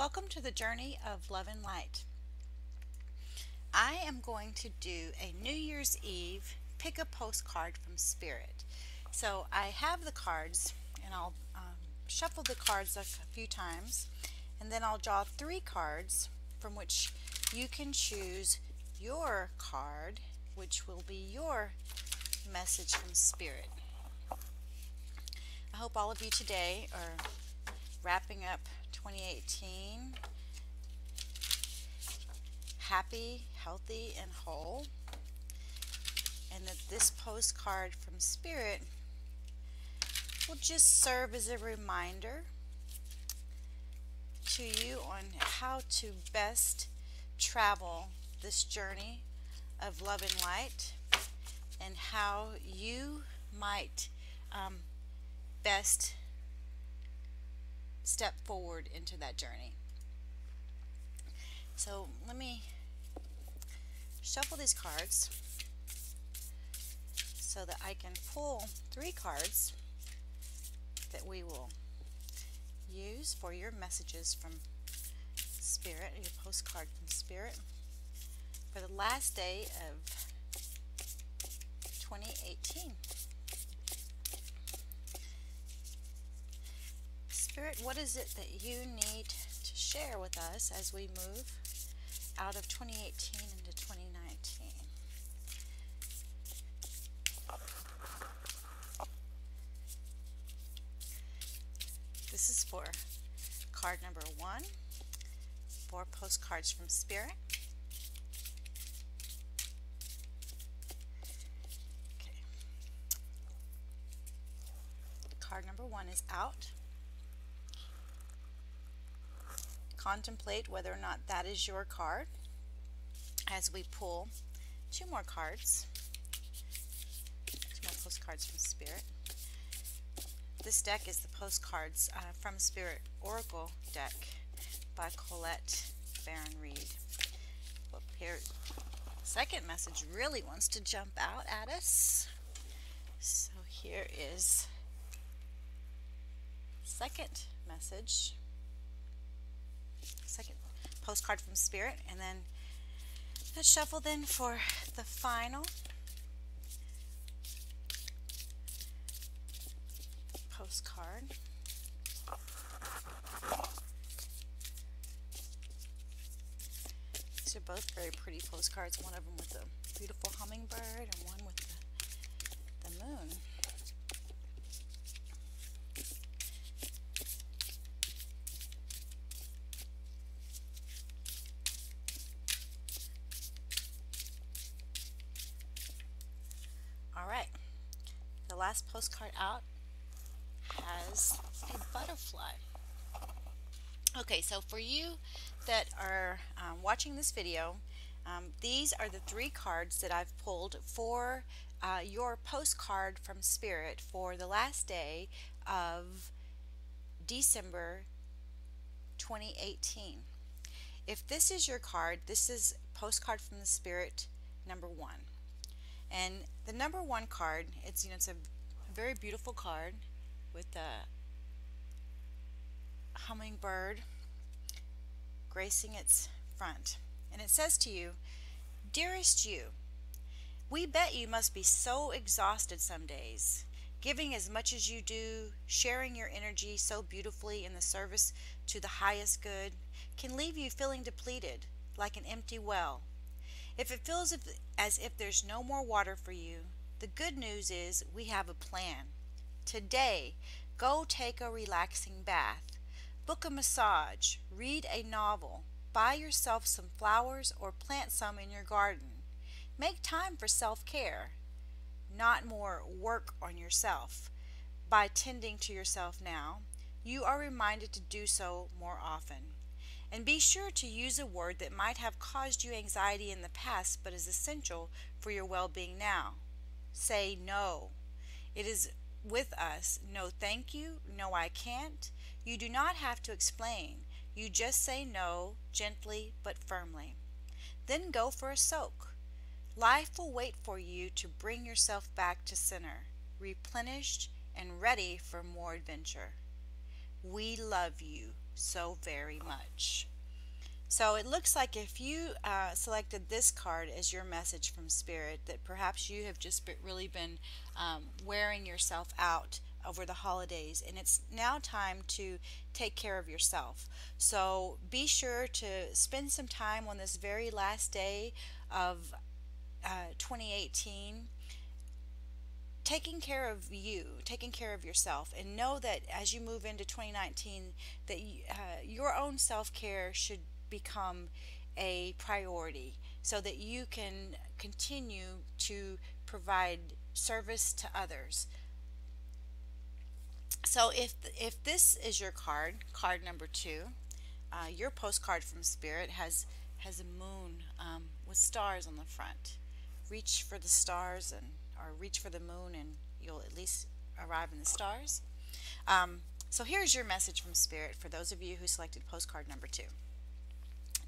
Welcome to the journey of love and light. I am going to do a New Year's Eve pick a postcard from Spirit. So I have the cards and I'll shuffle the cards a few times and then I'll draw three cards from which you can choose your card, which will be your message from Spirit. I hope all of you today are wrapping up 2018 happy, healthy, and whole, and that this postcard from Spirit will just serve as a reminder to you on how to best travel this journey of love and light and how you might best step forward into that journey. So let me shuffle these cards so that I can pull three cards that we will use for your messages from Spirit, your postcard from Spirit for the last day of 2018. Spirit, what is it that you need to share with us as we move out of 2018 into 2019? This is for card number 1, 4 postcards from Spirit. Okay. Card number 1 is out. Contemplate whether or not that is your card as we pull 2 more cards, 2 more postcards from Spirit. This deck is the Postcards from Spirit Oracle deck by Colette, Baron-Reid. Well, here, second message really wants to jump out at us. So here is second message. Second postcard from Spirit, and then let's shuffle then for the final postcard. These are both very pretty postcards, one of them with a beautiful hummingbird and one with the moon. Alright, the last postcard out has a butterfly. Okay, so for you that are watching this video, these are the 3 cards that I've pulled for your postcard from Spirit for the last day of December 2018. If this is your card, this is postcard from the Spirit number 1. And the number 1 card, it's a very beautiful card with a hummingbird gracing its front. And it says to you, "Dearest you, we bet you must be so exhausted some days. Giving as much as you do, sharing your energy so beautifully in the service to the highest good, can leave you feeling depleted, like an empty well. If it feels as if there's no more water for you, the good news is we have a plan. Today, go take a relaxing bath, book a massage, read a novel, buy yourself some flowers or plant some in your garden. Make time for self-care, not more work on yourself. By tending to yourself now, you are reminded to do so more often. And be sure to use a word that might have caused you anxiety in the past but is essential for your well-being now. Say no. It is with us. No thank you. No I can't. You do not have to explain. You just say no, gently but firmly. Then go for a soak. Life will wait for you to bring yourself back to center, replenished and ready for more adventure. We love you. so very much. So it looks like if you selected this card as your message from Spirit, that perhaps you have just really been wearing yourself out over the holidays, and it's now time to take care of yourself. So be sure to spend some time on this very last day of 2018 taking care of you, taking care of yourself, and know that as you move into 2019, that your own self-care should become a priority so that you can continue to provide service to others. So if this is your card number 2, your postcard from Spirit has a moon with stars on the front. Reach for the stars and or reach for the moon, and you'll at least arrive in the stars. So here's your message from Spirit for those of you who selected postcard number 2.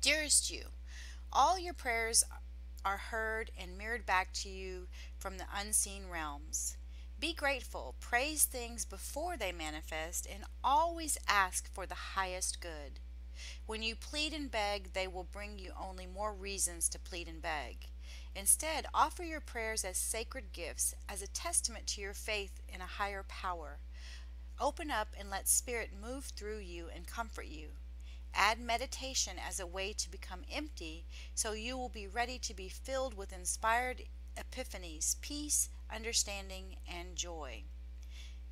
Dearest you, all your prayers are heard and mirrored back to you from the unseen realms. Be grateful, praise things before they manifest, and always ask for the highest good. When you plead and beg, they will bring you only more reasons to plead and beg. Instead, offer your prayers as sacred gifts, as a testament to your faith in a higher power. Open up and let Spirit move through you and comfort you. Add meditation as a way to become empty, so you will be ready to be filled with inspired epiphanies, peace, understanding, and joy.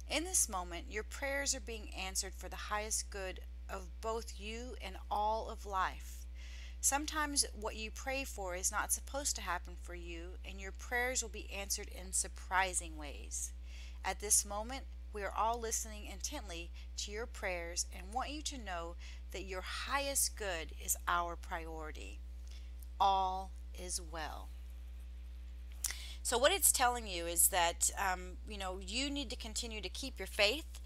In this moment, your prayers are being answered for the highest good of both you and all of life. Sometimes what you pray for is not supposed to happen for you, and your prayers will be answered in surprising ways. At this moment, we are all listening intently to your prayers and want you to know that your highest good is our priority. All is well. So what it's telling you is that you need to continue to keep your faith.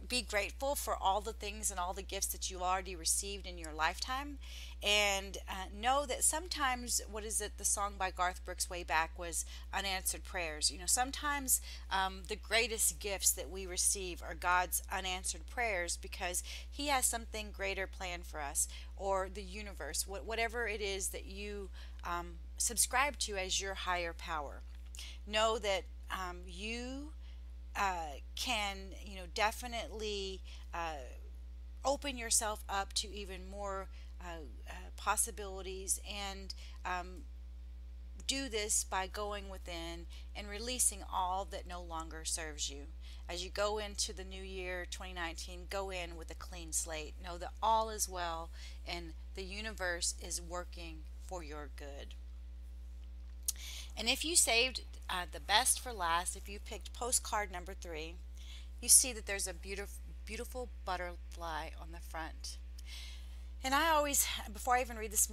Be grateful for all the things and all the gifts that you already received in your lifetime, and know that sometimes, what is it, the song by Garth Brooks way back was unanswered prayers. Sometimes the greatest gifts that we receive are God's unanswered prayers, because he has something greater planned for us, or the universe, whatever it is that you subscribe to as your higher power. Know that you can definitely open yourself up to even more possibilities, and do this by going within and releasing all that no longer serves you. As you go into the new year 2019, go in with a clean slate. Know that all is well and the universe is working for your good. And if you saved the best for last, if you picked postcard number 3, you see that there's a beautiful butterfly on the front. And I always, before I even read this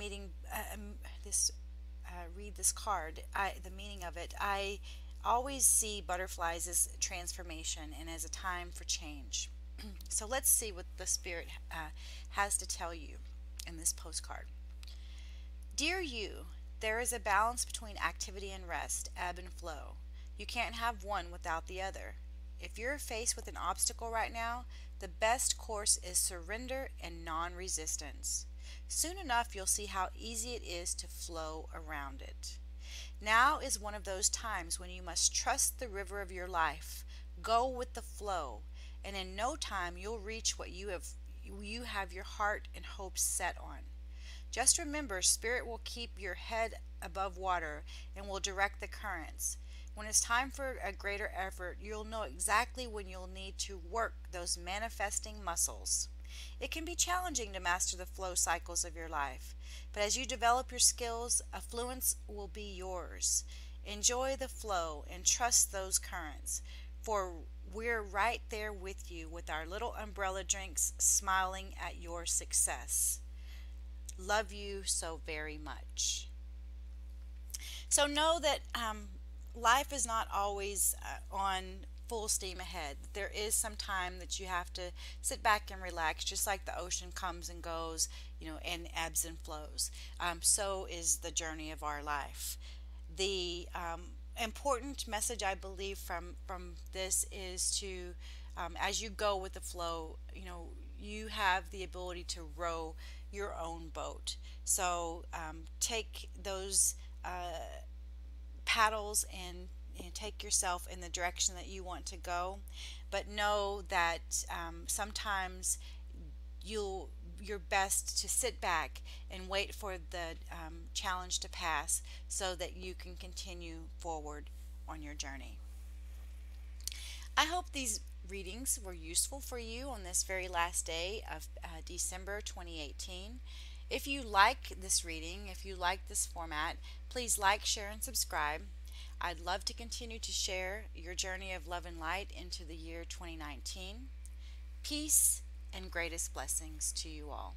read this card, the meaning of it, I always see butterflies as transformation and as a time for change. So let's see what the Spirit has to tell you in this postcard. Dear you, there is a balance between activity and rest, ebb and flow. You can't have one without the other. If you're faced with an obstacle right now, the best course is surrender and non-resistance. Soon enough, you'll see how easy it is to flow around it. Now is one of those times when you must trust the river of your life. Go with the flow, and in no time you'll reach what you have your heart and hopes set on. Just remember, Spirit will keep your head above water and will direct the currents. When it's time for a greater effort, you'll know exactly when you'll need to work those manifesting muscles. It can be challenging to master the flow cycles of your life, but as you develop your skills, affluence will be yours. Enjoy the flow and trust those currents, for we're right there with you with our little umbrella drinks, smiling at your success. Love you so very much. So know that life is not always on full steam ahead. There is some time that you have to sit back and relax, just like the ocean comes and goes, and ebbs and flows. So is the journey of our life. The important message, I believe, from this is to, as you go with the flow, you have the ability to row your own boat. So take those paddles and take yourself in the direction that you want to go, but know that sometimes you're best to sit back and wait for the challenge to pass so that you can continue forward on your journey. I hope these readings were useful for you on this very last day of December 2018. If you like this reading, if you like this format, please like, share, and subscribe. I'd love to continue to share your journey of love and light into the year 2019. Peace and greatest blessings to you all.